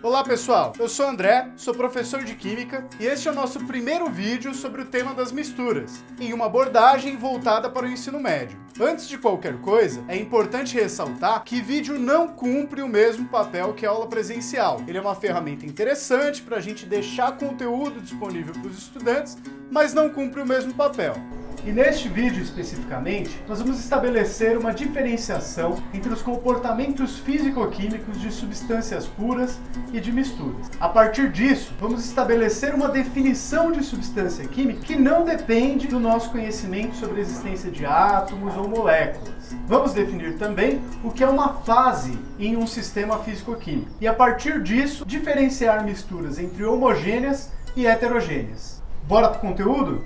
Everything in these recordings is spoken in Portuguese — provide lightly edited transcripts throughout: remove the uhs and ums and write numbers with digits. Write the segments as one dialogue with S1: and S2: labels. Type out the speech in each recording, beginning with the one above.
S1: Olá pessoal, eu sou o André, sou professor de Química e este é o nosso primeiro vídeo sobre o tema das misturas, em uma abordagem voltada para o ensino médio. Antes de qualquer coisa, é importante ressaltar que vídeo não cumpre o mesmo papel que a aula presencial. Ele é uma ferramenta interessante para a gente deixar conteúdo disponível para os estudantes, mas não cumpre o mesmo papel. E neste vídeo especificamente, nós vamos estabelecer uma diferenciação entre os comportamentos físico-químicos de substâncias puras e de misturas. A partir disso, vamos estabelecer uma definição de substância química que não depende do nosso conhecimento sobre a existência de átomos ou moléculas. Vamos definir também o que é uma fase em um sistema físico-químico. E a partir disso, diferenciar misturas entre homogêneas e heterogêneas. Bora pro conteúdo?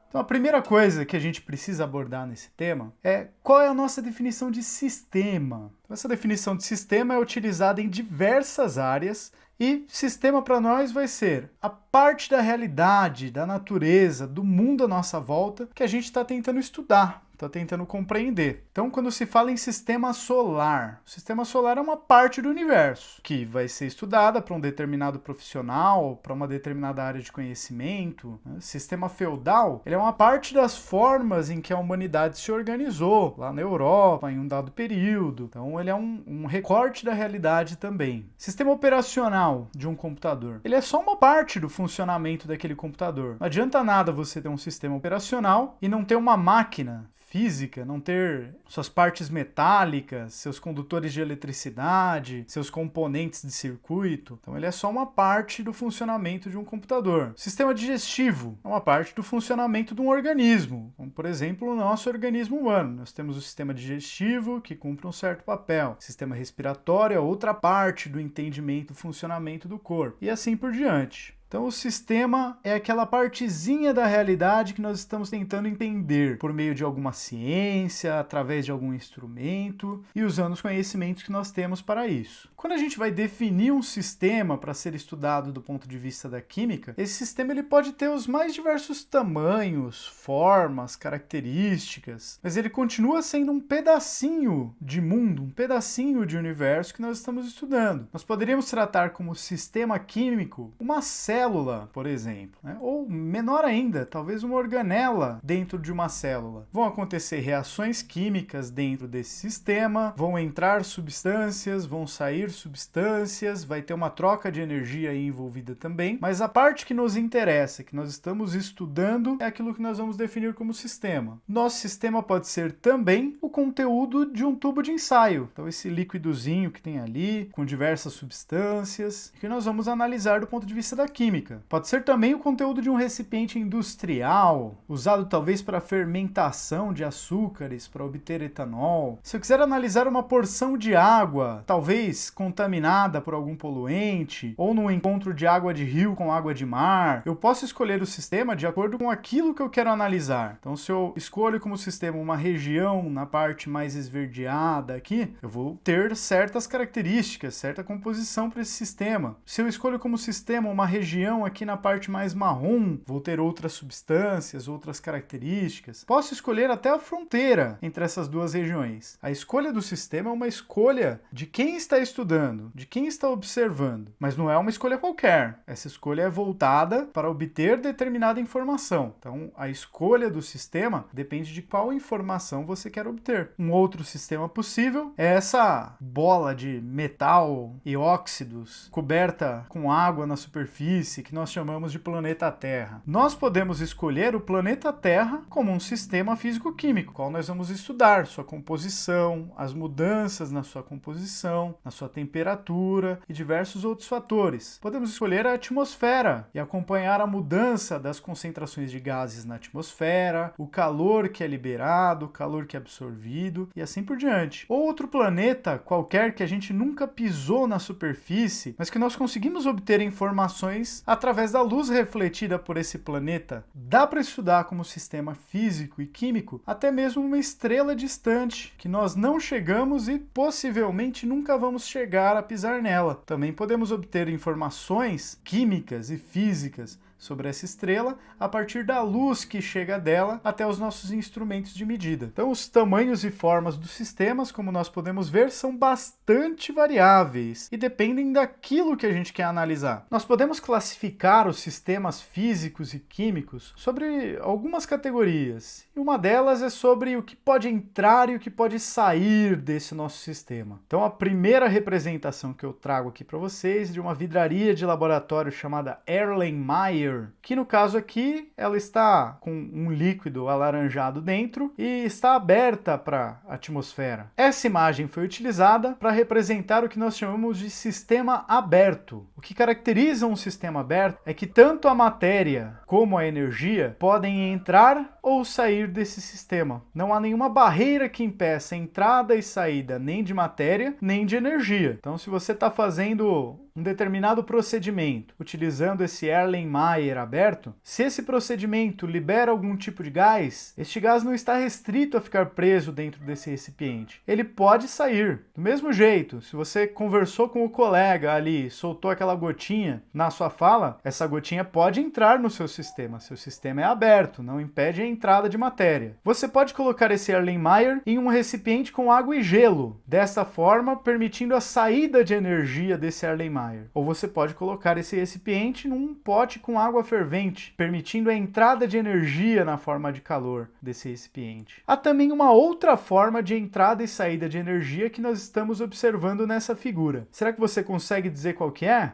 S1: Então, a primeira coisa que a gente precisa abordar nesse tema é qual é a nossa definição de sistema. Essa definição de sistema é utilizada em diversas áreas e sistema para nós vai ser a parte da realidade, da natureza, do mundo à nossa volta que a gente está tentando estudar. Está tentando compreender. Então, quando se fala em sistema solar, o sistema solar é uma parte do universo que vai ser estudada para um determinado profissional, para uma determinada área de conhecimento. O sistema feudal, ele é uma parte das formas em que a humanidade se organizou lá na Europa em um dado período. Então, ele é um recorte da realidade também. Sistema operacional de um computador, ele é só uma parte do funcionamento daquele computador. Não adianta nada você ter um sistema operacional e não ter uma máquina física, não ter suas partes metálicas, seus condutores de eletricidade, seus componentes de circuito. Então ele é só uma parte do funcionamento de um computador. Sistema digestivo é uma parte do funcionamento de um organismo, como por exemplo o nosso organismo humano. Nós temos o sistema digestivo que cumpre um certo papel. O sistema respiratório é outra parte do entendimento do funcionamento do corpo. E assim por diante. Então, o sistema é aquela partezinha da realidade que nós estamos tentando entender por meio de alguma ciência, através de algum instrumento e usando os conhecimentos que nós temos para isso. Quando a gente vai definir um sistema para ser estudado do ponto de vista da química, esse sistema ele pode ter os mais diversos tamanhos, formas, características, mas ele continua sendo um pedacinho de mundo, um pedacinho de universo que nós estamos estudando. Nós poderíamos tratar como sistema químico uma célula, por exemplo, né? Ou menor ainda, talvez uma organela dentro de uma célula. Vão acontecer reações químicas dentro desse sistema, vão entrar substâncias, vão sair substâncias, vai ter uma troca de energia aí envolvida também, mas a parte que nos interessa, que nós estamos estudando, é aquilo que nós vamos definir como sistema. Nosso sistema pode ser também o conteúdo de um tubo de ensaio, então esse líquidozinho que tem ali, com diversas substâncias, que nós vamos analisar do ponto de vista da química. Pode ser também o conteúdo de um recipiente industrial, usado talvez para fermentação de açúcares, para obter etanol. Se eu quiser analisar uma porção de água, talvez contaminada por algum poluente, ou num encontro de água de rio com água de mar, eu posso escolher o sistema de acordo com aquilo que eu quero analisar. Então, se eu escolho como sistema uma região na parte mais esverdeada aqui, eu vou ter certas características, certa composição para esse sistema. Se eu escolho como sistema uma região aqui na parte mais marrom, vou ter outras substâncias, outras características. Posso escolher até a fronteira entre essas duas regiões. A escolha do sistema é uma escolha de quem está estudando, de quem está observando, mas não é uma escolha qualquer. Essa escolha é voltada para obter determinada informação. Então, a escolha do sistema depende de qual informação você quer obter. Um outro sistema possível é essa bola de metal e óxidos coberta com água na superfície, que nós chamamos de planeta Terra. Nós podemos escolher o planeta Terra como um sistema físico-químico, qual nós vamos estudar sua composição, as mudanças na sua composição, na sua temperatura e diversos outros fatores. Podemos escolher a atmosfera e acompanhar a mudança das concentrações de gases na atmosfera, o calor que é liberado, o calor que é absorvido e assim por diante. Outro planeta qualquer que a gente nunca pisou na superfície, mas que nós conseguimos obter informações através da luz refletida por esse planeta. Dá para estudar como sistema físico e químico até mesmo uma estrela distante, que nós não chegamos e possivelmente nunca vamos chegar a pisar nela. Também podemos obter informações químicas e físicas sobre essa estrela a partir da luz que chega dela até os nossos instrumentos de medida. Então, os tamanhos e formas dos sistemas, como nós podemos ver, são bastante variáveis e dependem daquilo que a gente quer analisar. Nós podemos classificar os sistemas físicos e químicos sobre algumas categorias, e uma delas é sobre o que pode entrar e o que pode sair desse nosso sistema. Então, a primeira representação que eu trago aqui para vocês é de uma vidraria de laboratório chamada Erlenmeyer, que no caso aqui ela está com um líquido alaranjado dentro e está aberta para a atmosfera. Essa imagem foi utilizada para representar o que nós chamamos de sistema aberto. O que caracteriza um sistema aberto é que tanto a matéria como a energia podem entrar ou sair desse sistema. Não há nenhuma barreira que impeça a entrada e saída nem de matéria, nem de energia. Então, se você está fazendo um determinado procedimento utilizando esse Erlenmeyer aberto, se esse procedimento libera algum tipo de gás, este gás não está restrito a ficar preso dentro desse recipiente. Ele pode sair. Do mesmo jeito, se você conversou com o colega ali, soltou aquela gotinha na sua fala, essa gotinha pode entrar no seu sistema. Seu sistema é aberto, não impede a entrada de matéria. Você pode colocar esse Erlenmeyer em um recipiente com água e gelo, dessa forma permitindo a saída de energia desse Erlenmeyer. Ou você pode colocar esse recipiente num pote com água fervente, permitindo a entrada de energia na forma de calor desse recipiente. Há também uma outra forma de entrada e saída de energia que nós estamos observando nessa figura. Será que você consegue dizer qual que é?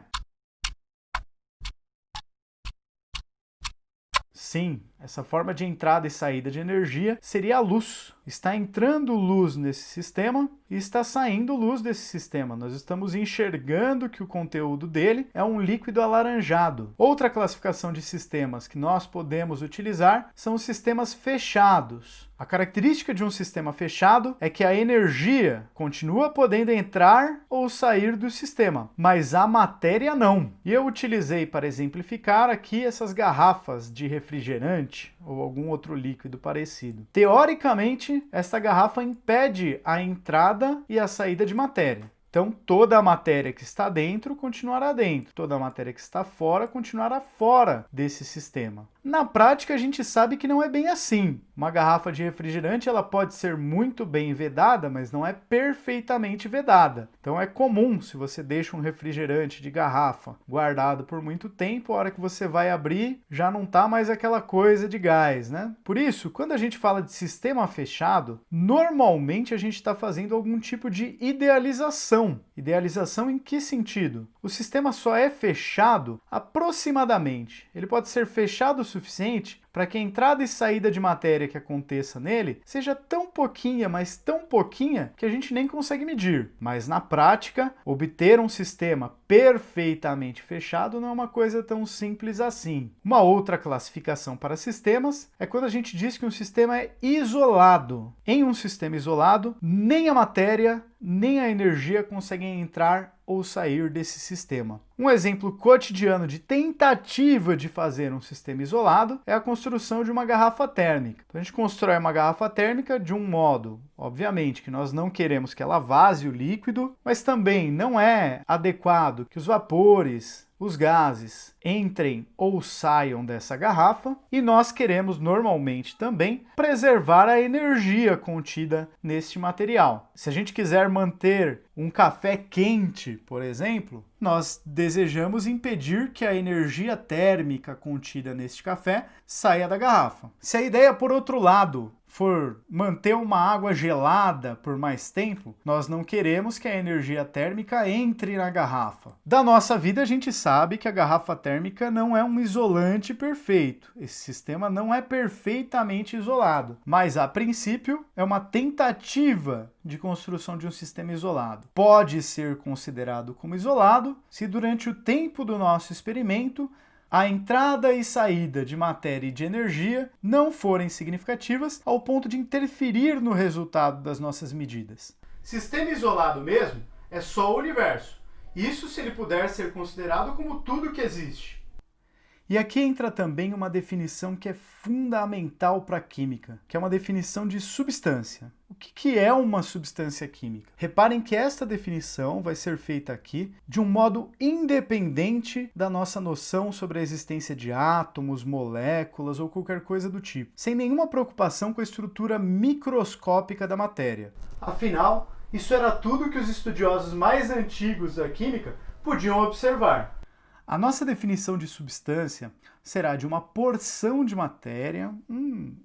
S1: Sim, essa forma de entrada e saída de energia seria a luz. Está entrando luz nesse sistema e está saindo luz desse sistema. Nós estamos enxergando que o conteúdo dele é um líquido alaranjado. Outra classificação de sistemas que nós podemos utilizar são os sistemas fechados. A característica de um sistema fechado é que a energia continua podendo entrar ou sair do sistema, mas a matéria não. E eu utilizei para exemplificar aqui essas garrafas de refrigerante ou algum outro líquido parecido. Teoricamente, esta garrafa impede a entrada e a saída de matéria. Então, toda a matéria que está dentro continuará dentro, toda a matéria que está fora continuará fora desse sistema. Na prática, a gente sabe que não é bem assim. Uma garrafa de refrigerante ela pode ser muito bem vedada, mas não é perfeitamente vedada. Então é comum, se você deixa um refrigerante de garrafa guardado por muito tempo, a hora que você vai abrir, já não está mais aquela coisa de gás, né? Por isso, quando a gente fala de sistema fechado, normalmente a gente está fazendo algum tipo de idealização. Idealização em que sentido? O sistema só é fechado aproximadamente. Ele pode ser fechado o suficiente para que a entrada e saída de matéria que aconteça nele seja tão pouquinha, mas tão pouquinha, que a gente nem consegue medir. Mas na prática, obter um sistema perfeitamente fechado não é uma coisa tão simples assim. Uma outra classificação para sistemas é quando a gente diz que um sistema é isolado. Em um sistema isolado, nem a matéria nem a energia conseguem entrar ou sair desse sistema. Um exemplo cotidiano de tentativa de fazer um sistema isolado é a construção de uma garrafa térmica. Então, a gente constrói uma garrafa térmica de um modo, obviamente, que nós não queremos que ela vaze o líquido, mas também não é adequado que os vapores, os gases entrem ou saiam dessa garrafa, e nós queremos normalmente também preservar a energia contida neste material. Se a gente quiser manter um café quente, por exemplo, nós desejamos impedir que a energia térmica contida neste café saia da garrafa. Se a ideia, por outro lado, for manter uma água gelada por mais tempo, nós não queremos que a energia térmica entre na garrafa. Da nossa vida, a gente sabe que a garrafa térmica não é um isolante perfeito. Esse sistema não é perfeitamente isolado, mas a princípio é uma tentativa de construção de um sistema isolado. Pode ser considerado como isolado se durante o tempo do nosso experimento a entrada e saída de matéria e de energia não forem significativas ao ponto de interferir no resultado das nossas medidas. Sistema isolado mesmo é só o universo. Isso se ele puder ser considerado como tudo que existe. E aqui entra também uma definição que é fundamental para a química, que é uma definição de substância. O que é uma substância química? Reparem que esta definição vai ser feita aqui de um modo independente da nossa noção sobre a existência de átomos, moléculas ou qualquer coisa do tipo, sem nenhuma preocupação com a estrutura microscópica da matéria. Afinal, isso era tudo que os estudiosos mais antigos da química podiam observar. A nossa definição de substância será de uma porção de matéria,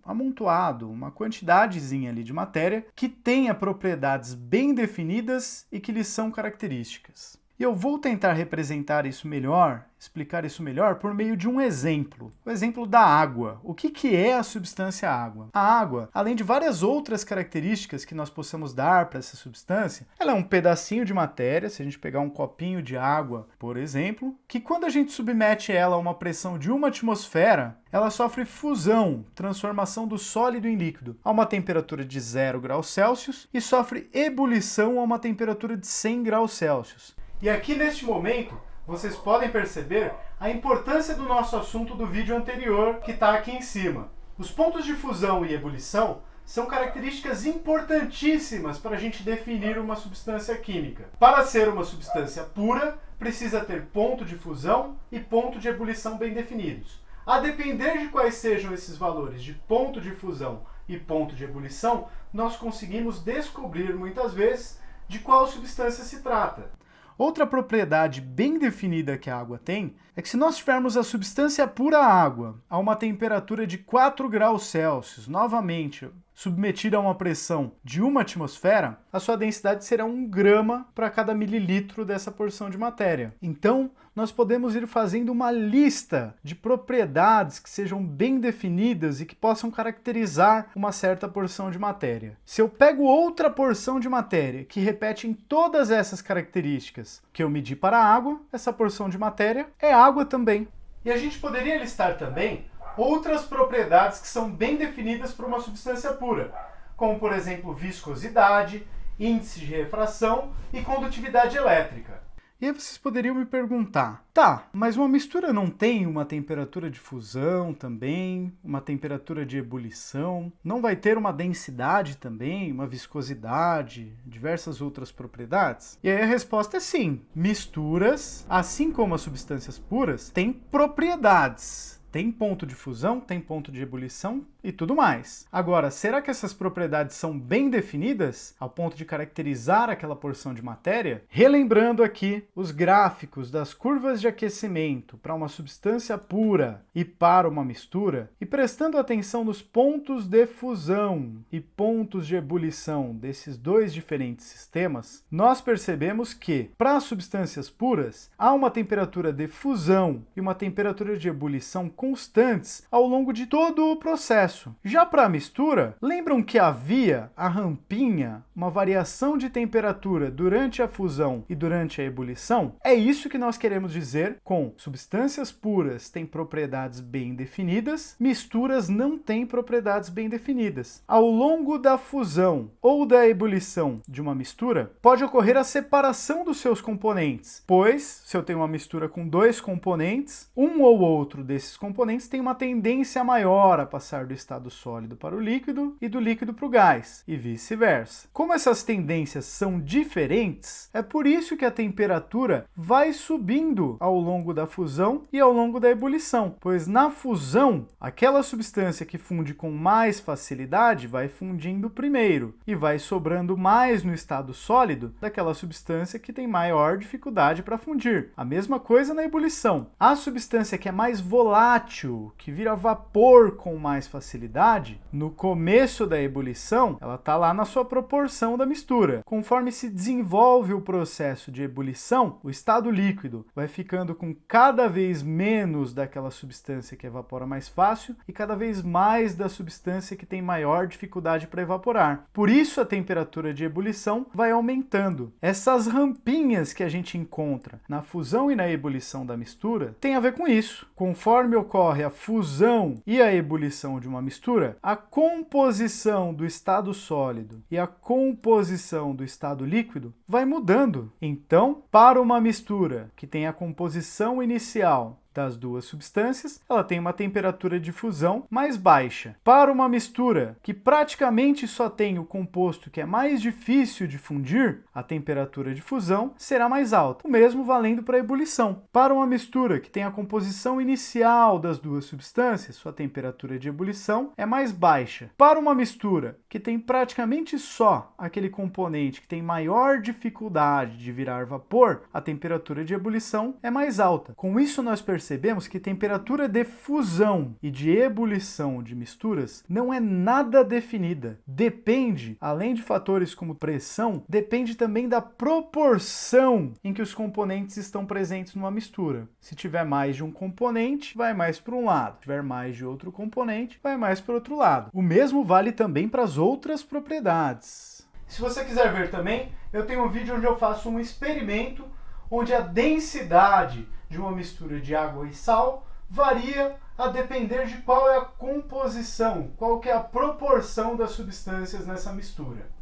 S1: amontoado, uma quantidadezinha ali de matéria, que tenha propriedades bem definidas e que lhes são características. E eu vou tentar representar isso melhor, explicar isso melhor por meio de um exemplo. O exemplo da água. O que é a substância água? A água, além de várias outras características que nós possamos dar para essa substância, ela é um pedacinho de matéria, se a gente pegar um copinho de água, por exemplo, que quando a gente submete ela a uma pressão de 1 atmosfera, ela sofre fusão, transformação do sólido em líquido, a uma temperatura de 0 graus Celsius e sofre ebulição a uma temperatura de 100 graus Celsius. E aqui neste momento, vocês podem perceber a importância do nosso assunto do vídeo anterior que está aqui em cima. Os pontos de fusão e ebulição são características importantíssimas para a gente definir uma substância química. Para ser uma substância pura, precisa ter ponto de fusão e ponto de ebulição bem definidos. A depender de quais sejam esses valores de ponto de fusão e ponto de ebulição, nós conseguimos descobrir muitas vezes de qual substância se trata. Outra propriedade bem definida que a água tem é que se nós tivermos a substância pura água a uma temperatura de 4 graus Celsius, novamente submetida a uma pressão de 1 atmosfera, a sua densidade será 1 grama para cada mililitro dessa porção de matéria. Então, nós podemos ir fazendo uma lista de propriedades que sejam bem definidas e que possam caracterizar uma certa porção de matéria. Se eu pego outra porção de matéria que repete em todas essas características que eu medi para a água, essa porção de matéria é água também. E a gente poderia listar também outras propriedades que são bem definidas para uma substância pura, como por exemplo viscosidade, índice de refração e condutividade elétrica. E aí vocês poderiam me perguntar, tá, mas uma mistura não tem uma temperatura de fusão também, uma temperatura de ebulição, não vai ter uma densidade também, uma viscosidade, diversas outras propriedades? E aí a resposta é sim. Misturas, assim como as substâncias puras, têm propriedades. Tem ponto de fusão, tem ponto de ebulição e tudo mais. Agora, será que essas propriedades são bem definidas ao ponto de caracterizar aquela porção de matéria? Relembrando aqui os gráficos das curvas de aquecimento para uma substância pura e para uma mistura, e prestando atenção nos pontos de fusão e pontos de ebulição desses dois diferentes sistemas, nós percebemos que, para as substâncias puras, há uma temperatura de fusão e uma temperatura de ebulição constantes ao longo de todo o processo. Já para a mistura, lembram que havia a rampinha, uma variação de temperatura durante a fusão e durante a ebulição? É isso que nós queremos dizer com substâncias puras têm propriedades bem definidas, misturas não têm propriedades bem definidas. Ao longo da fusão ou da ebulição de uma mistura, pode ocorrer a separação dos seus componentes, pois, se eu tenho uma mistura com dois componentes, um ou outro desses componentes tem uma tendência maior a passar do estado sólido para o líquido e do líquido para o gás, e vice-versa. Como essas tendências são diferentes, é por isso que a temperatura vai subindo ao longo da fusão e ao longo da ebulição, pois na fusão, aquela substância que funde com mais facilidade vai fundindo primeiro e vai sobrando mais no estado sólido daquela substância que tem maior dificuldade para fundir. A mesma coisa na ebulição. A substância que é mais volátil, que vira vapor com mais facilidade, no começo da ebulição, ela está lá na sua proporção da mistura. Conforme se desenvolve o processo de ebulição, o estado líquido vai ficando com cada vez menos daquela substância que evapora mais fácil e cada vez mais da substância que tem maior dificuldade para evaporar. Por isso a temperatura de ebulição vai aumentando. Essas rampinhas que a gente encontra na fusão e na ebulição da mistura tem a ver com isso. Conforme ocorre a fusão e a ebulição de uma mistura, a composição do estado sólido e a composição do estado líquido vai mudando. Então, para uma mistura que tem a composição inicial das duas substâncias, ela tem uma temperatura de fusão mais baixa. Para uma mistura que praticamente só tem o composto que é mais difícil de fundir, a temperatura de fusão será mais alta. O mesmo valendo para a ebulição. Para uma mistura que tem a composição inicial das duas substâncias, sua temperatura de ebulição é mais baixa. Para uma mistura que tem praticamente só aquele componente que tem maior dificuldade de virar vapor, a temperatura de ebulição é mais alta. Com isso, nós percebemos que temperatura de fusão e de ebulição de misturas não é nada definida. Depende, além de fatores como pressão, depende também da proporção em que os componentes estão presentes numa mistura. Se tiver mais de um componente, vai mais para um lado. Se tiver mais de outro componente, vai mais para o outro lado. O mesmo vale também para as outras propriedades. Se você quiser ver também, eu tenho um vídeo onde eu faço um experimento onde a densidade de uma mistura de água e sal varia a depender de qual é a composição, qual que é a proporção das substâncias nessa mistura.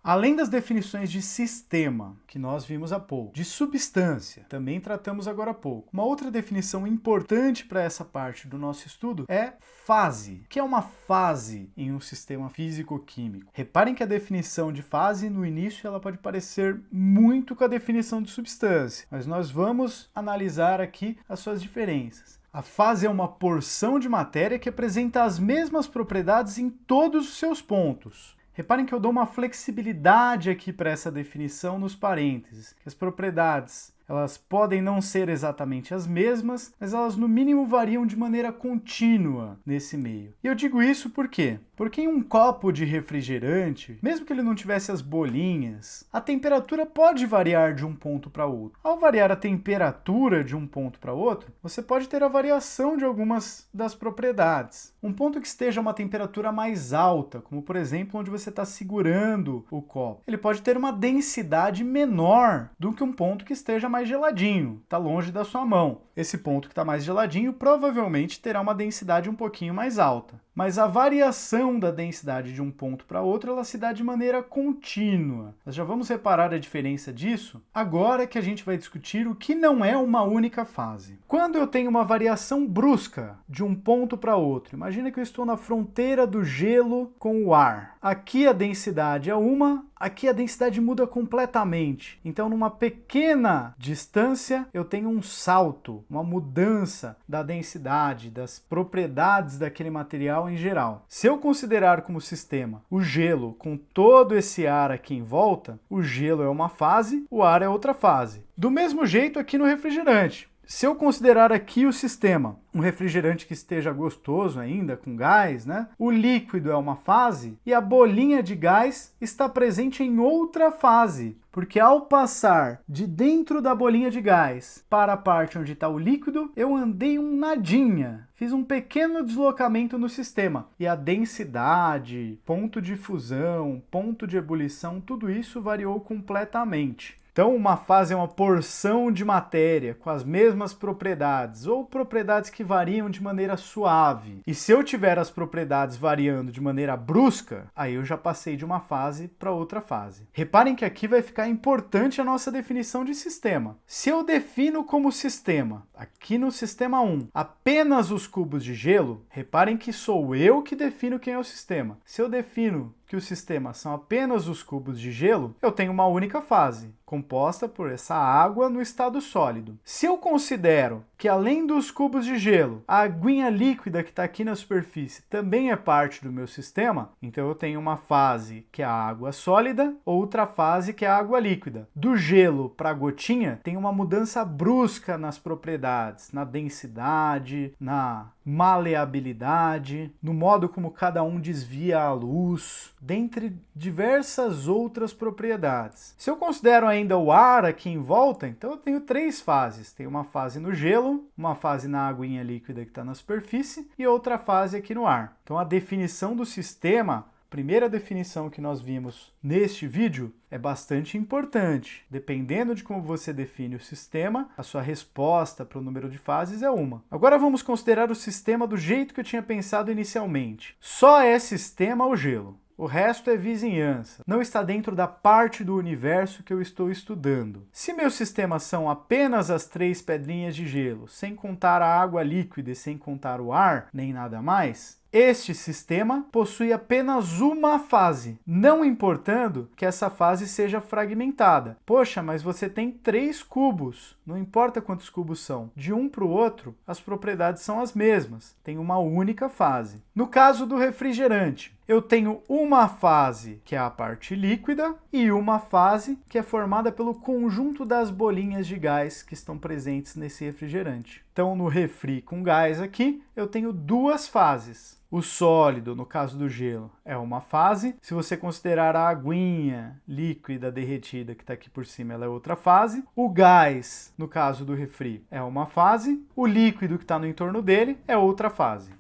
S1: Além das definições de sistema, que nós vimos há pouco, de substância, também tratamos agora há pouco. Uma outra definição importante para essa parte do nosso estudo é fase. O que é uma fase em um sistema físico-químico? Reparem que a definição de fase, no início, ela pode parecer muito com a definição de substância, mas nós vamos analisar aqui as suas diferenças. A fase é uma porção de matéria que apresenta as mesmas propriedades em todos os seus pontos. Reparem que eu dou uma flexibilidade aqui para essa definição nos parênteses, que as propriedades elas podem não ser exatamente as mesmas, mas elas no mínimo variam de maneira contínua nesse meio. E eu digo isso por quê? Porque em um copo de refrigerante, mesmo que ele não tivesse as bolinhas, a temperatura pode variar de um ponto para outro. Ao variar a temperatura de um ponto para outro, você pode ter a variação de algumas das propriedades. Um ponto que esteja a uma temperatura mais alta, como por exemplo onde você está segurando o copo, ele pode ter uma densidade menor do que um ponto que esteja mais geladinho, está longe da sua mão. Esse ponto que está mais geladinho provavelmente terá uma densidade um pouquinho mais alta. Mas a variação da densidade de um ponto para outro, ela se dá de maneira contínua. Nós já vamos reparar a diferença disso agora que a gente vai discutir o que não é uma única fase. Quando eu tenho uma variação brusca de um ponto para outro, imagina que eu estou na fronteira do gelo com o ar. Aqui a densidade é uma, aqui a densidade muda completamente. Então, numa pequena distância, eu tenho um salto, uma mudança da densidade, das propriedades daquele material em geral. Se eu considerar como sistema o gelo com todo esse ar aqui em volta, o gelo é uma fase, o ar é outra fase. Do mesmo jeito aqui no refrigerante. Se eu considerar aqui o sistema, um refrigerante que esteja gostoso ainda, com gás, né? O líquido é uma fase e a bolinha de gás está presente em outra fase. Porque ao passar de dentro da bolinha de gás para a parte onde está o líquido, eu andei um nadinha. Fiz um pequeno deslocamento no sistema. E a densidade, ponto de fusão, ponto de ebulição, tudo isso variou completamente. Então, uma fase é uma porção de matéria com as mesmas propriedades, ou propriedades que variam de maneira suave. E se eu tiver as propriedades variando de maneira brusca, aí eu já passei de uma fase para outra fase. Reparem que aqui vai ficar importante a nossa definição de sistema. Se eu defino como sistema, aqui no sistema 1, apenas os cubos de gelo, reparem que sou eu que defino quem é o sistema. Se eu defino que o sistema são apenas os cubos de gelo, eu tenho uma única fase, composta por essa água no estado sólido. Se eu considero que além dos cubos de gelo, a aguinha líquida que está aqui na superfície também é parte do meu sistema, então eu tenho uma fase que é a água sólida, outra fase que é a água líquida. Do gelo para a gotinha tem uma mudança brusca nas propriedades, na densidade, na maleabilidade, no modo como cada um desvia a luz, dentre diversas outras propriedades. Se eu considero ainda o ar aqui em volta, então eu tenho três fases. Tem uma fase no gelo, uma fase na aguinha líquida que está na superfície e outra fase aqui no ar. Então a definição do sistema, a primeira definição que nós vimos neste vídeo, é bastante importante. Dependendo de como você define o sistema, a sua resposta para o número de fases é uma. Agora vamos considerar o sistema do jeito que eu tinha pensado inicialmente. Só é sistema o gelo. O resto é vizinhança. Não está dentro da parte do universo que eu estou estudando. Se meus sistemas são apenas as 3 pedrinhas de gelo, sem contar a água líquida e sem contar o ar, nem nada mais, este sistema possui apenas uma fase, não importando que essa fase seja fragmentada. Poxa, mas você tem 3 cubos, não importa quantos cubos são. De um para o outro, as propriedades são as mesmas, tem uma única fase. No caso do refrigerante, eu tenho uma fase, que é a parte líquida, e uma fase que é formada pelo conjunto das bolinhas de gás que estão presentes nesse refrigerante. Então, no refri com gás aqui, eu tenho 2 fases. O sólido, no caso do gelo, é uma fase. Se você considerar a aguinha líquida derretida que está aqui por cima, ela é outra fase. O gás, no caso do refri, é uma fase. O líquido que está no entorno dele é outra fase.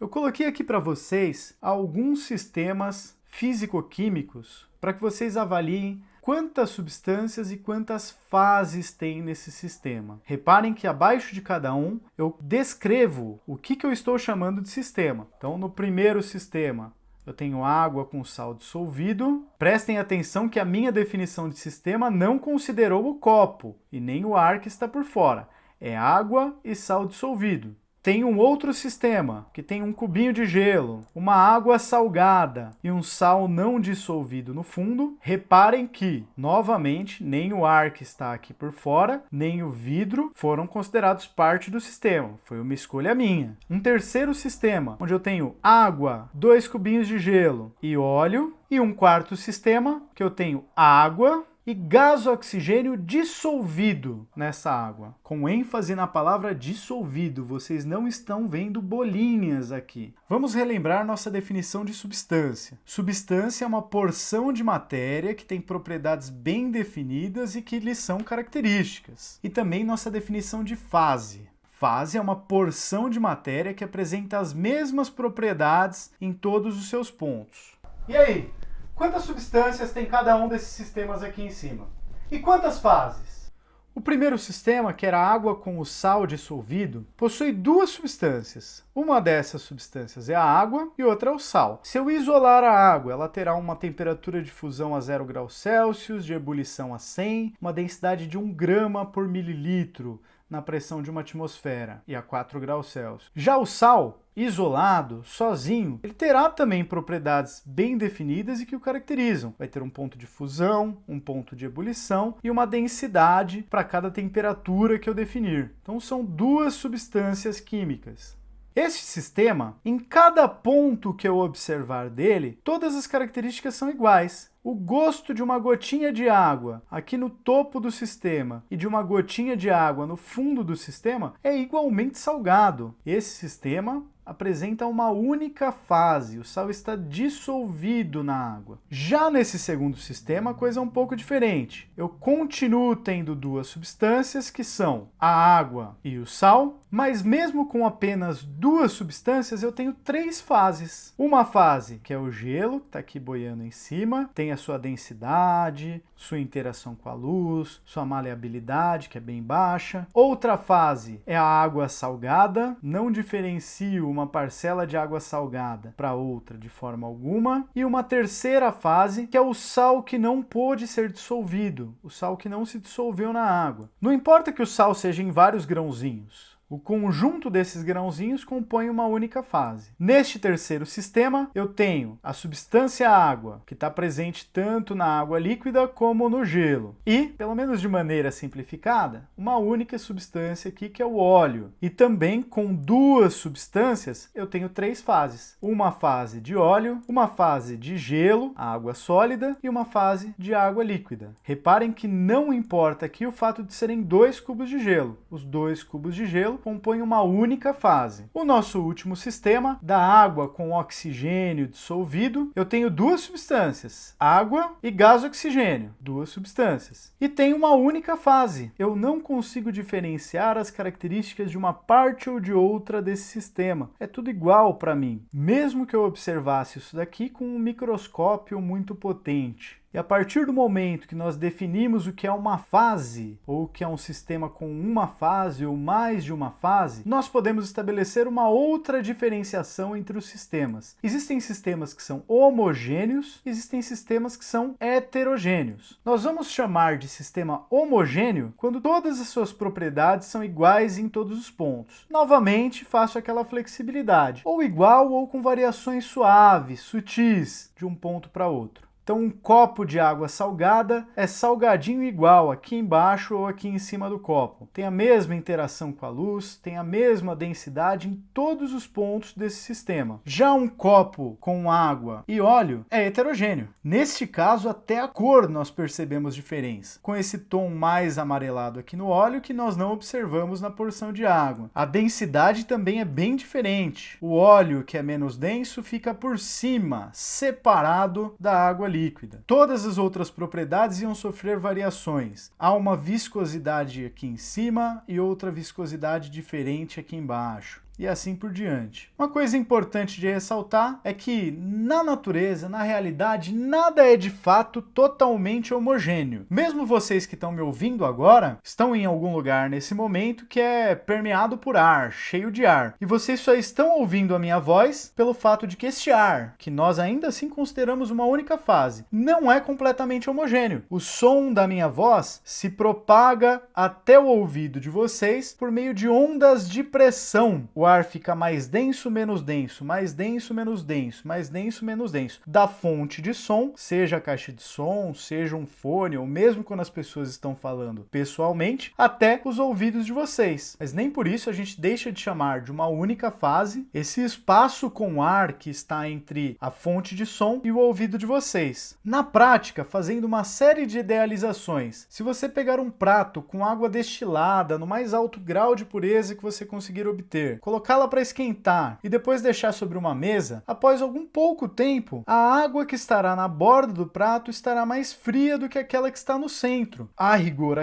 S1: Eu coloquei aqui para vocês alguns sistemas físico-químicos para que vocês avaliem quantas substâncias e quantas fases tem nesse sistema. Reparem que abaixo de cada um eu descrevo o que eu estou chamando de sistema. Então, no primeiro sistema, eu tenho água com sal dissolvido. Prestem atenção que a minha definição de sistema não considerou o copo e nem o ar que está por fora. É água e sal dissolvido. Tem um outro sistema, que tem um cubinho de gelo, uma água salgada e um sal não dissolvido no fundo. Reparem que, novamente, nem o ar que está aqui por fora, nem o vidro foram considerados parte do sistema. Foi uma escolha minha. Um terceiro sistema, onde eu tenho água, 2 cubinhos de gelo e óleo. E um quarto sistema, que eu tenho água e gás oxigênio dissolvido nessa água. Com ênfase na palavra dissolvido, vocês não estão vendo bolinhas aqui. Vamos relembrar nossa definição de substância. Substância é uma porção de matéria que tem propriedades bem definidas e que lhes são características. E também nossa definição de fase. Fase é uma porção de matéria que apresenta as mesmas propriedades em todos os seus pontos. E aí? Quantas substâncias tem cada um desses sistemas aqui em cima? E quantas fases? O primeiro sistema, que era a água com o sal dissolvido, possui 2 substâncias. Uma dessas substâncias é a água e outra é o sal. Se eu isolar a água, ela terá uma temperatura de fusão a 0 graus Celsius, de ebulição a 100, uma densidade de 1 grama por mililitro na pressão de uma atmosfera e a 4 graus Celsius. Já o sal, isolado, sozinho, ele terá também propriedades bem definidas e que o caracterizam. Vai ter um ponto de fusão, um ponto de ebulição e uma densidade para cada temperatura que eu definir. Então são 2 substâncias químicas. Este sistema, em cada ponto que eu observar dele, todas as características são iguais. O gosto de uma gotinha de água aqui no topo do sistema e de uma gotinha de água no fundo do sistema é igualmente salgado. Esse sistema apresenta uma única fase, o sal está dissolvido na água. Já nesse segundo sistema, a coisa é um pouco diferente. Eu continuo tendo 2 substâncias, que são a água e o sal, mas mesmo com apenas 2 substâncias, eu tenho 3 fases. Uma fase, que é o gelo, que está aqui boiando em cima, tem a sua densidade, sua interação com a luz, sua maleabilidade, que é bem baixa. Outra fase é a água salgada, não diferencio uma parcela de água salgada para outra de forma alguma. E uma terceira fase, que é o sal que não pôde ser dissolvido, o sal que não se dissolveu na água. Não importa que o sal seja em vários grãozinhos, o conjunto desses grãozinhos compõe uma única fase. Neste terceiro sistema, eu tenho a substância água, que está presente tanto na água líquida como no gelo. E, pelo menos de maneira simplificada, uma única substância aqui, que é o óleo. E também, com 2 substâncias, eu tenho 3 fases. Uma fase de óleo, uma fase de gelo, água sólida, e uma fase de água líquida. Reparem que não importa aqui o fato de serem 2 cubos de gelo. Os 2 cubos de gelo compõem uma única fase. O nosso último sistema, da água com oxigênio dissolvido, eu tenho 2 substâncias, água e gás oxigênio, 2 substâncias. E tem uma única fase. Eu não consigo diferenciar as características de uma parte ou de outra desse sistema. É tudo igual para mim, mesmo que eu observasse isso daqui com um microscópio muito potente. E a partir do momento que nós definimos o que é uma fase, ou o que é um sistema com uma fase ou mais de uma fase, nós podemos estabelecer uma outra diferenciação entre os sistemas. Existem sistemas que são homogêneos, existem sistemas que são heterogêneos. Nós vamos chamar de sistema homogêneo quando todas as suas propriedades são iguais em todos os pontos. Novamente, faço aquela flexibilidade, ou igual ou com variações suaves, sutis, de um ponto para outro. Então, um copo de água salgada é salgadinho igual aqui embaixo ou aqui em cima do copo. Tem a mesma interação com a luz, tem a mesma densidade em todos os pontos desse sistema. Já um copo com água e óleo é heterogêneo. Neste caso, até a cor nós percebemos diferença, com esse tom mais amarelado aqui no óleo que nós não observamos na porção de água. A densidade também é bem diferente. O óleo, que é menos denso, fica por cima, separado da água líquida. Todas as outras propriedades iam sofrer variações. Há uma viscosidade aqui em cima e outra viscosidade diferente aqui embaixo. E assim por diante. Uma coisa importante de ressaltar é que, na natureza, na realidade, nada é de fato totalmente homogêneo. Mesmo vocês que estão me ouvindo agora, estão em algum lugar nesse momento que é permeado por ar, cheio de ar. E vocês só estão ouvindo a minha voz pelo fato de que este ar, que nós ainda assim consideramos uma única fase, não é completamente homogêneo. O som da minha voz se propaga até o ouvido de vocês por meio de ondas de pressão. O ar fica mais denso, menos denso, mais denso, menos denso, mais denso, menos denso. Da fonte de som, seja a caixa de som, seja um fone, ou mesmo quando as pessoas estão falando pessoalmente, até os ouvidos de vocês. Mas nem por isso a gente deixa de chamar de uma única fase esse espaço com ar que está entre a fonte de som e o ouvido de vocês. Na prática, fazendo uma série de idealizações, se você pegar um prato com água destilada no mais alto grau de pureza que você conseguir obter, colocá-la para esquentar e depois deixar sobre uma mesa, após algum pouco tempo, a água que estará na borda do prato estará mais fria do que aquela que está no centro. A rigor,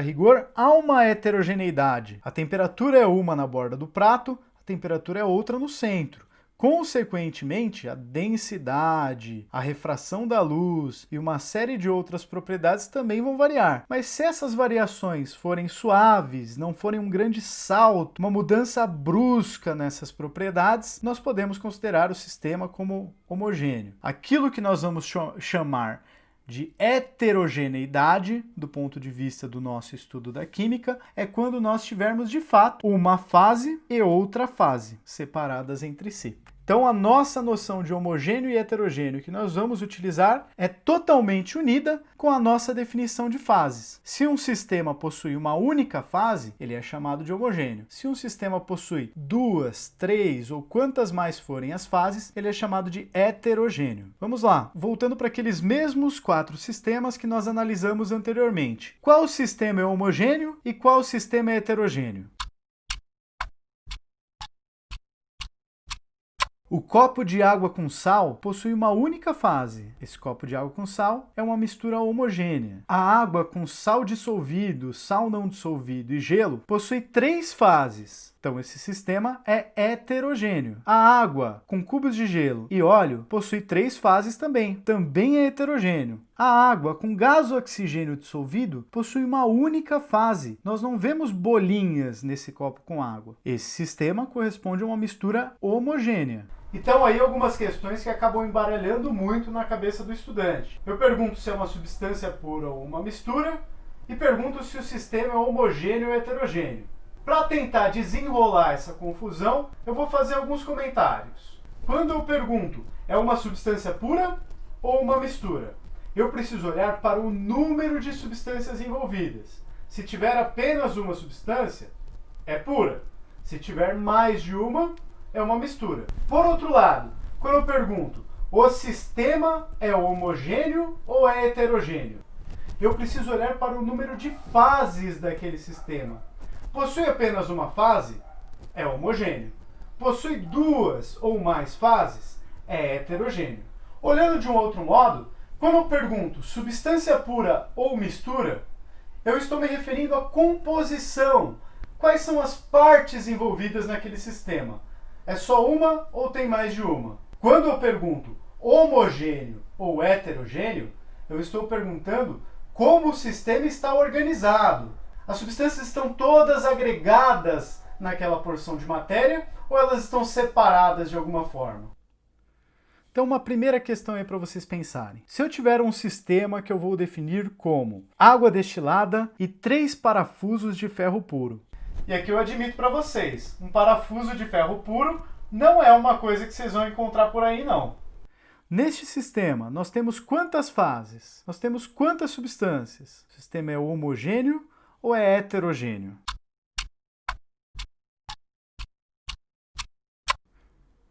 S1: há uma heterogeneidade. A temperatura é uma na borda do prato, a temperatura é outra no centro. Consequentemente, a densidade, a refração da luz e uma série de outras propriedades também vão variar. Mas se essas variações forem suaves, não forem um grande salto, uma mudança brusca nessas propriedades, nós podemos considerar o sistema como homogêneo. Aquilo que nós vamos chamar de heterogeneidade, do ponto de vista do nosso estudo da química, é quando nós tivermos de fato uma fase e outra fase separadas entre si. Então a nossa noção de homogêneo e heterogêneo que nós vamos utilizar é totalmente unida com a nossa definição de fases. Se um sistema possui uma única fase, ele é chamado de homogêneo. Se um sistema possui duas, três ou quantas mais forem as fases, ele é chamado de heterogêneo. Vamos lá, voltando para aqueles mesmos 4 sistemas que nós analisamos anteriormente. Qual sistema é homogêneo e qual sistema é heterogêneo? O copo de água com sal possui uma única fase. Esse copo de água com sal é uma mistura homogênea. A água com sal dissolvido, sal não dissolvido e gelo possui 3 fases. Então esse sistema é heterogêneo. A água com cubos de gelo e óleo possui 3 fases também. Também é heterogêneo. A água com gás oxigênio dissolvido possui uma única fase. Nós não vemos bolinhas nesse copo com água. Esse sistema corresponde a uma mistura homogênea. Então aí algumas questões que acabam embaralhando muito na cabeça do estudante. Eu pergunto se é uma substância pura ou uma mistura e pergunto se o sistema é homogêneo ou heterogêneo. Para tentar desenrolar essa confusão, eu vou fazer alguns comentários. Quando eu pergunto, é uma substância pura ou uma mistura? Eu preciso olhar para o número de substâncias envolvidas. Se tiver apenas uma substância, é pura. Se tiver mais de uma, é uma mistura. Por outro lado, quando eu pergunto, o sistema é homogêneo ou é heterogêneo? Eu preciso olhar para o número de fases daquele sistema. Possui apenas uma fase? É homogêneo. Possui 2 ou mais fases? É heterogêneo. Olhando de um outro modo, quando eu pergunto substância pura ou mistura, eu estou me referindo à composição. Quais são as partes envolvidas naquele sistema? É só uma ou tem mais de uma? Quando eu pergunto homogêneo ou heterogêneo, Eu estou perguntando como o sistema está organizado. As substâncias estão todas agregadas naquela porção de matéria ou elas estão separadas de alguma forma? Então, uma primeira questão aí para vocês pensarem. Se eu tiver um sistema que eu vou definir como água destilada e 3 parafusos de ferro puro. E aqui eu admito para vocês, um parafuso de ferro puro não é uma coisa que vocês vão encontrar por aí, não. Neste sistema, nós temos quantas fases? Nós temos quantas substâncias? O sistema é homogêneo ou é heterogêneo?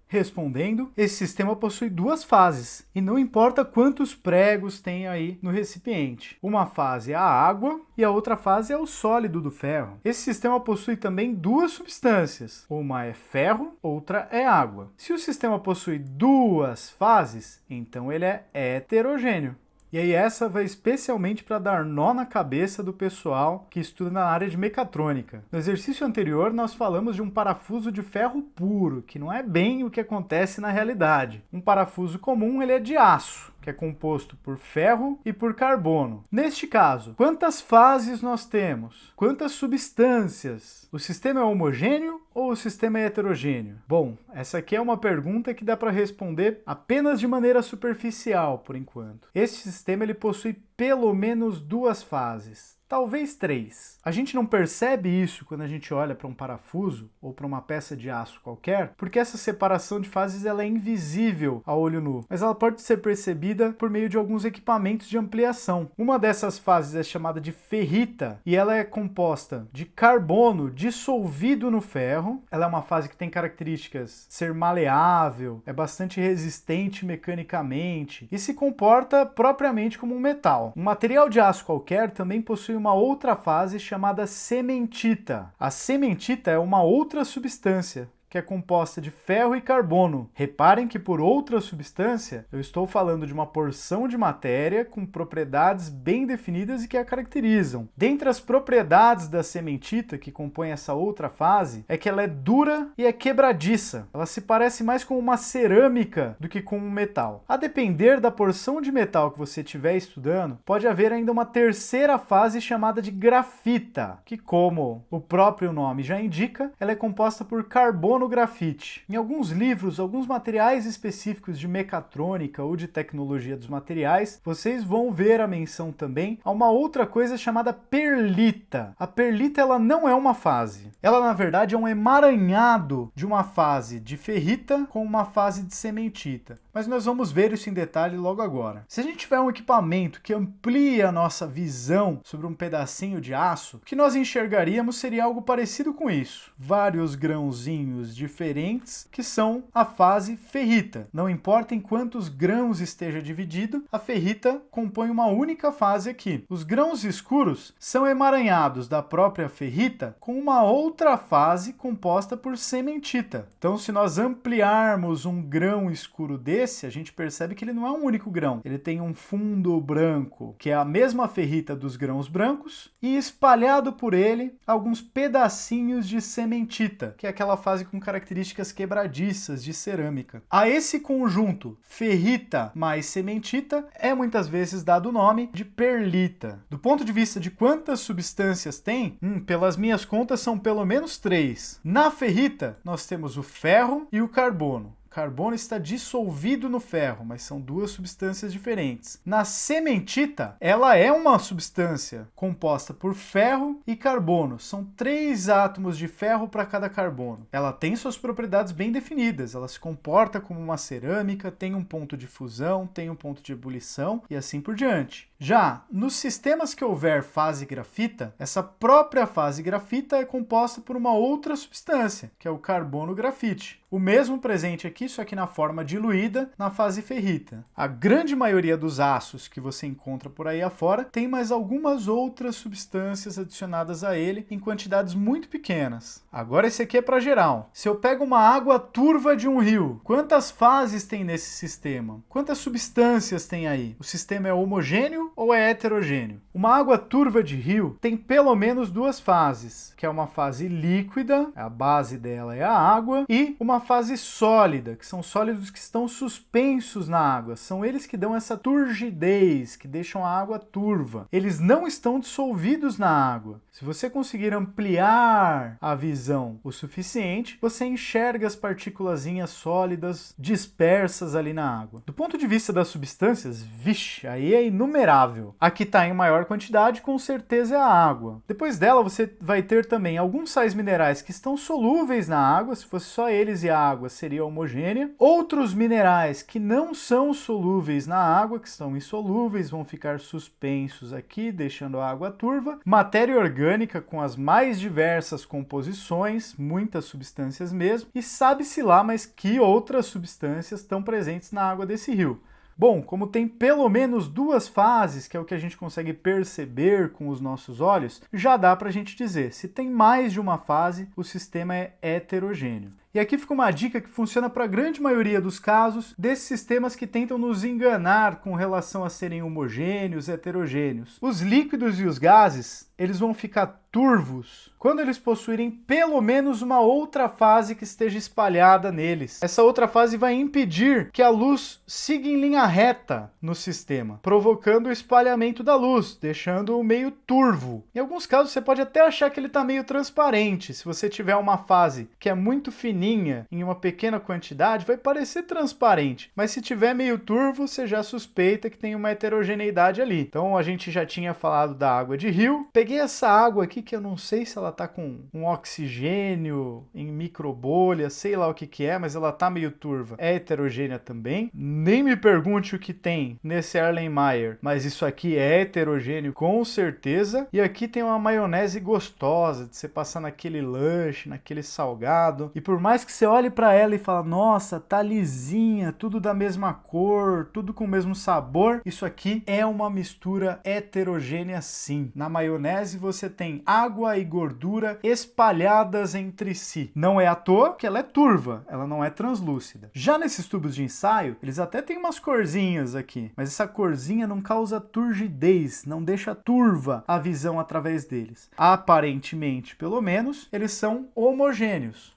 S1: Respondendo, esse sistema possui 2 fases, e não importa quantos pregos tem aí no recipiente. Uma fase é a água e a outra fase é o sólido do ferro. Esse sistema possui também 2 substâncias, uma é ferro, outra é água. Se o sistema possui 2 fases, então ele é heterogêneo. E aí essa vai especialmente para dar nó na cabeça do pessoal que estuda na área de mecatrônica. No exercício anterior nós falamos de um parafuso de ferro puro, que não é bem o que acontece na realidade. Um parafuso comum ele é de aço, que é composto por ferro e por carbono. Neste caso, quantas fases nós temos? Quantas substâncias? O sistema é homogêneo ou o sistema é heterogêneo? Bom, essa aqui é uma pergunta que dá para responder apenas de maneira superficial, por enquanto. Este sistema ele possui pelo menos 2 fases. Talvez 3. A gente não percebe isso quando a gente olha para um parafuso ou para uma peça de aço qualquer, porque essa separação de fases ela é invisível a olho nu, mas ela pode ser percebida por meio de alguns equipamentos de ampliação. Uma dessas fases é chamada de ferrita e ela é composta de carbono dissolvido no ferro. Ela é uma fase que tem características de ser maleável, é bastante resistente mecanicamente e se comporta propriamente como um metal. Um material de aço qualquer também possui uma outra fase chamada cementita. A cementita é uma outra substância que é composta de ferro e carbono. Reparem que por outra substância, eu estou falando de uma porção de matéria com propriedades bem definidas e que a caracterizam. Dentre as propriedades da cementita, que compõe essa outra fase, é que ela é dura e é quebradiça. Ela se parece mais com uma cerâmica do que com um metal. A depender da porção de metal que você estiver estudando, pode haver ainda uma terceira fase chamada de grafita, que, como o próprio nome já indica, ela é composta por carbono grafite. Em alguns livros, alguns materiais específicos de mecatrônica ou de tecnologia dos materiais, vocês vão ver a menção também a uma outra coisa chamada perlita. A perlita ela não é uma fase. Ela, na verdade, é um emaranhado de uma fase de ferrita com uma fase de cementita. Mas nós vamos ver isso em detalhe logo agora. Se a gente tiver um equipamento que amplia a nossa visão sobre um pedacinho de aço, o que nós enxergaríamos seria algo parecido com isso. Vários grãozinhos diferentes que são a fase ferrita. Não importa em quantos grãos esteja dividido, a ferrita compõe uma única fase aqui. Os grãos escuros são emaranhados da própria ferrita com uma outra fase composta por cementita. Então, se nós ampliarmos um grão escuro desse, a gente percebe que ele não é um único grão. Ele tem um fundo branco, que é a mesma ferrita dos grãos brancos, e espalhado por ele alguns pedacinhos de cementita, que é aquela fase com características quebradiças de cerâmica. A esse conjunto ferrita mais cementita é muitas vezes dado o nome de perlita. Do ponto de vista de quantas substâncias tem, pelas minhas contas são pelo menos 3. Na ferrita nós temos o ferro e o carbono. Carbono está dissolvido no ferro, mas são 2 substâncias diferentes. Na cementita, ela é uma substância composta por ferro e carbono. São 3 átomos de ferro para cada carbono. Ela tem suas propriedades bem definidas. Ela se comporta como uma cerâmica, tem um ponto de fusão, tem um ponto de ebulição e assim por diante. Já nos sistemas que houver fase grafita, essa própria fase grafita é composta por uma outra substância, que é o carbono grafite. O mesmo presente aqui, só que na forma diluída, na fase ferrita. A grande maioria dos aços que você encontra por aí afora tem mais algumas outras substâncias adicionadas a ele em quantidades muito pequenas. Agora esse aqui é para geral. Se eu pego uma água turva de um rio, quantas fases tem nesse sistema? Quantas substâncias tem aí? O sistema é homogêneo ou é heterogêneo? Uma água turva de rio tem pelo menos 2 fases, que é uma fase líquida, a base dela é a água, e uma fase sólida,
S2: líquida, que são sólidos que estão suspensos na água. São eles que dão essa turgidez, que deixam a água turva. Eles não estão dissolvidos na água. Se você conseguir ampliar a visão o suficiente, você enxerga as partículazinhas sólidas dispersas ali na água. Do ponto de vista das substâncias, vixe, aí é inumerável. A que está em maior quantidade, com certeza, é a água. Depois dela, você vai ter também alguns sais minerais que estão solúveis na água. Se fosse só eles e a água, seria homogênea. Outros minerais que não são solúveis na água, que são insolúveis, vão ficar suspensos aqui, deixando a água turva. Matéria orgânica com as mais diversas composições, muitas substâncias mesmo, e sabe-se lá, mas que outras substâncias estão presentes na água desse rio. Bom, como tem pelo menos duas fases, que é o que a gente consegue perceber com os nossos olhos, já dá para a gente dizer, se tem mais de uma fase, o sistema é heterogêneo. E aqui fica uma dica que funciona para a grande maioria dos casos desses sistemas que tentam nos enganar com relação a serem homogêneos, heterogêneos. Os líquidos e os gases, eles vão ficar turvos quando eles possuírem pelo menos uma outra fase que esteja espalhada neles. Essa outra fase vai impedir que a luz siga em linha reta no sistema, provocando o espalhamento da luz, deixando-o meio turvo. Em alguns casos você pode até achar que ele está meio transparente. Se você tiver uma fase que é muito fininha em uma pequena quantidade, vai parecer transparente, mas se tiver meio turvo, você já suspeita que tem uma heterogeneidade ali. Então a gente já tinha falado da água de rio. Peguei essa água aqui que eu não sei se ela tá com um oxigênio em microbolha, sei lá o que é, mas ela tá meio turva. É heterogênea também. Nem me pergunte o que tem nesse Erlenmeyer, mas isso aqui é heterogêneo com certeza. E aqui tem uma maionese gostosa de você passar naquele lanche, naquele salgado. E por mais que você olhe para ela e fale, nossa, tá lisinha, tudo da mesma cor, tudo com o mesmo sabor, isso aqui é uma mistura heterogênea sim. Na maionese você tem água e gordura espalhadas entre si. Não é à toa que ela é turva, ela não é translúcida. Já nesses tubos de ensaio, eles até têm umas corzinhas aqui, mas essa corzinha não causa turgidez, não deixa turva a visão através deles. Aparentemente, pelo menos, eles são homogêneos.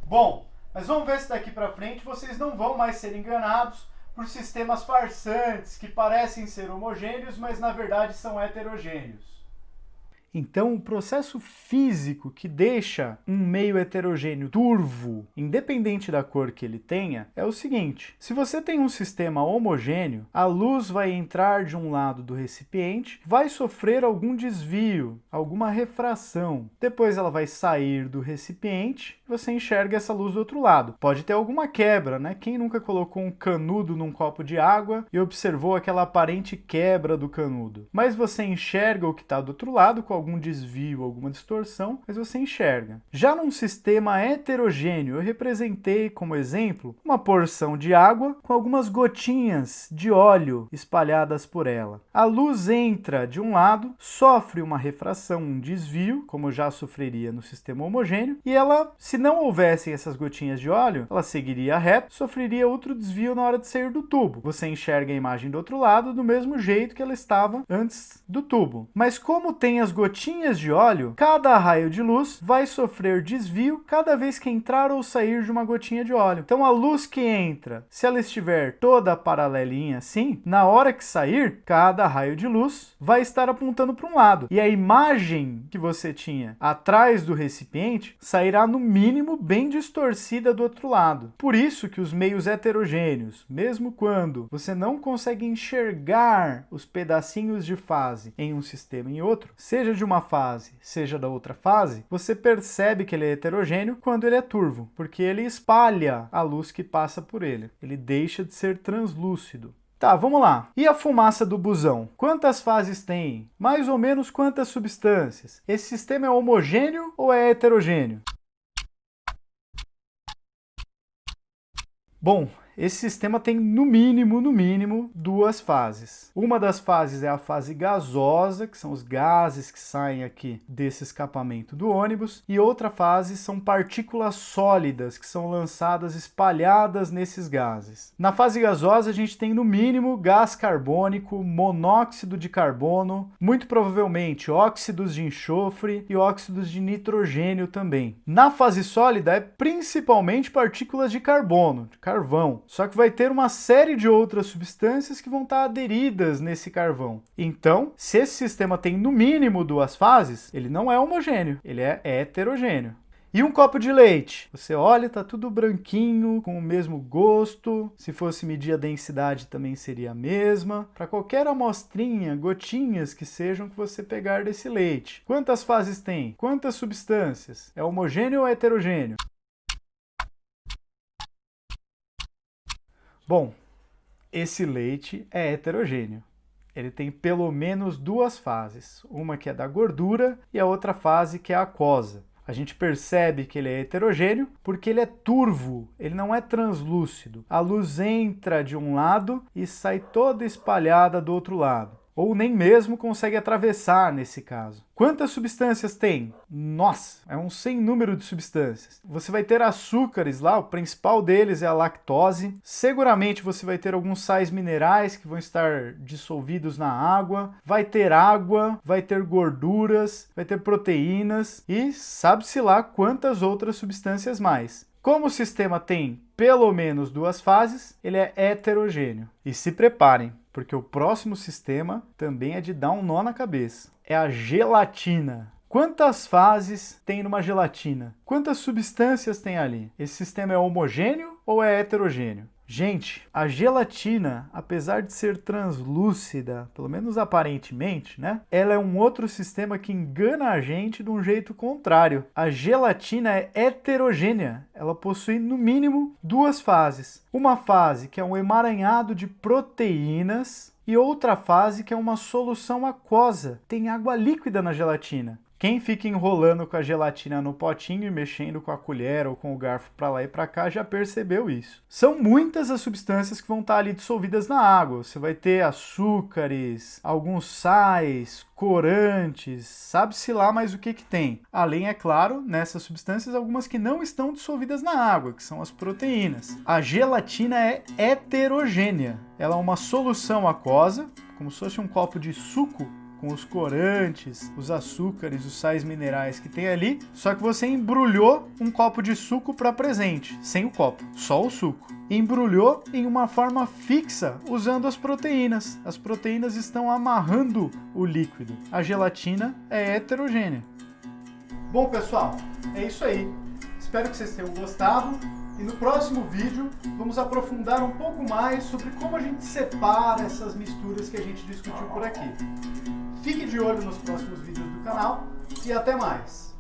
S2: Bom, mas vamos ver se daqui para frente vocês não vão mais ser enganados por sistemas farsantes que parecem ser homogêneos, mas na verdade são heterogêneos. Então, o processo físico que deixa um meio heterogêneo turvo, independente da cor que ele tenha, é o seguinte. Se você tem um sistema homogêneo, a luz vai entrar de um lado do recipiente, vai sofrer algum desvio, alguma refração. Depois ela vai sair do recipiente e você enxerga essa luz do outro lado. Pode ter alguma quebra, né? Quem nunca colocou um canudo num copo de água e observou aquela aparente quebra do canudo? Mas você enxerga o que está do outro lado com algum desvio, alguma distorção, mas você enxerga. Já num sistema heterogêneo, eu representei como exemplo uma porção de água com algumas gotinhas de óleo espalhadas por ela. A luz entra de um lado, sofre uma refração, um desvio, como já sofreria no sistema homogêneo, e ela, se não houvessem essas gotinhas de óleo, ela seguiria reto, sofreria outro desvio na hora de sair do tubo. Você enxerga a imagem do outro lado do mesmo jeito que ela estava antes do tubo. Mas como tem as gotinhas de óleo, cada raio de luz vai sofrer desvio cada vez que entrar ou sair de uma gotinha de óleo. Então a luz que entra, se ela estiver toda paralelinha assim, na hora que sair, cada raio de luz vai estar apontando para um lado. E a imagem que você tinha atrás do recipiente sairá no mínimo bem distorcida do outro lado. Por isso que os meios heterogêneos, mesmo quando você não consegue enxergar os pedacinhos de fase em um sistema e em outro, seja de uma fase, seja da outra fase, você percebe que ele é heterogêneo quando ele é turvo, porque ele espalha a luz que passa por ele. Ele deixa de ser translúcido. Tá, vamos lá. E a fumaça do busão? Quantas fases tem? Mais ou menos quantas substâncias? Esse sistema é homogêneo ou é heterogêneo? Bom, esse sistema tem no mínimo, duas fases. Uma das fases é a fase gasosa, que são os gases que saem aqui desse escapamento do ônibus, e outra fase são partículas sólidas que são lançadas, espalhadas nesses gases. Na fase gasosa a gente tem no mínimo gás carbônico, monóxido de carbono, muito provavelmente óxidos de enxofre e óxidos de nitrogênio também. Na fase sólida é principalmente partículas de carbono, de carvão. Só que vai ter uma série de outras substâncias que vão estar aderidas nesse carvão. Então, se esse sistema tem no mínimo duas fases, ele não é homogêneo, ele é heterogêneo. E um copo de leite? Você olha, tá tudo branquinho, com o mesmo gosto. Se fosse medir a densidade também seria a mesma. Para qualquer amostrinha, gotinhas que sejam que você pegar desse leite. Quantas fases tem? Quantas substâncias? É homogêneo ou heterogêneo? Bom, esse leite é heterogêneo. Ele tem pelo menos duas fases, uma que é da gordura e a outra fase que é aquosa. A gente percebe que ele é heterogêneo porque ele é turvo, ele não é translúcido. A luz entra de um lado e sai toda espalhada do outro lado. Ou nem mesmo consegue atravessar nesse caso. Quantas substâncias tem? Nossa, é um sem número de substâncias. Você vai ter açúcares lá, o principal deles é a lactose. Seguramente você vai ter alguns sais minerais que vão estar dissolvidos na água. Vai ter água, vai ter gorduras, vai ter proteínas e sabe-se lá quantas outras substâncias mais. Como o sistema tem pelo menos duas fases, ele é heterogêneo. E se preparem, porque o próximo sistema também é de dar um nó na cabeça. É a gelatina. Quantas fases tem numa gelatina? Quantas substâncias tem ali? Esse sistema é homogêneo ou é heterogêneo? Gente, a gelatina, apesar de ser translúcida, pelo menos aparentemente, né? Ela é um outro sistema que engana a gente de um jeito contrário. A gelatina é heterogênea. Ela possui, no mínimo, duas fases. Uma fase que é um emaranhado de proteínas e outra fase que é uma solução aquosa. Tem água líquida na gelatina. Quem fica enrolando com a gelatina no potinho e mexendo com a colher ou com o garfo para lá e para cá já percebeu isso. São muitas as substâncias que vão estar ali dissolvidas na água. Você vai ter açúcares, alguns sais, corantes, sabe-se lá mais o que tem. Além, é claro, nessas substâncias, algumas que não estão dissolvidas na água, que são as proteínas. A gelatina é heterogênea. Ela é uma solução aquosa, como se fosse um copo de suco, com os corantes, os açúcares, os sais minerais que tem ali, só que você embrulhou um copo de suco para presente, sem o copo, só o suco. Embrulhou em uma forma fixa usando as proteínas. As proteínas estão amarrando o líquido. A gelatina é heterogênea. Bom, pessoal, é isso aí. Espero que vocês tenham gostado. E no próximo vídeo vamos aprofundar um pouco mais sobre como a gente separa essas misturas que a gente discutiu por aqui. Fique de olho nos próximos vídeos do canal e até mais!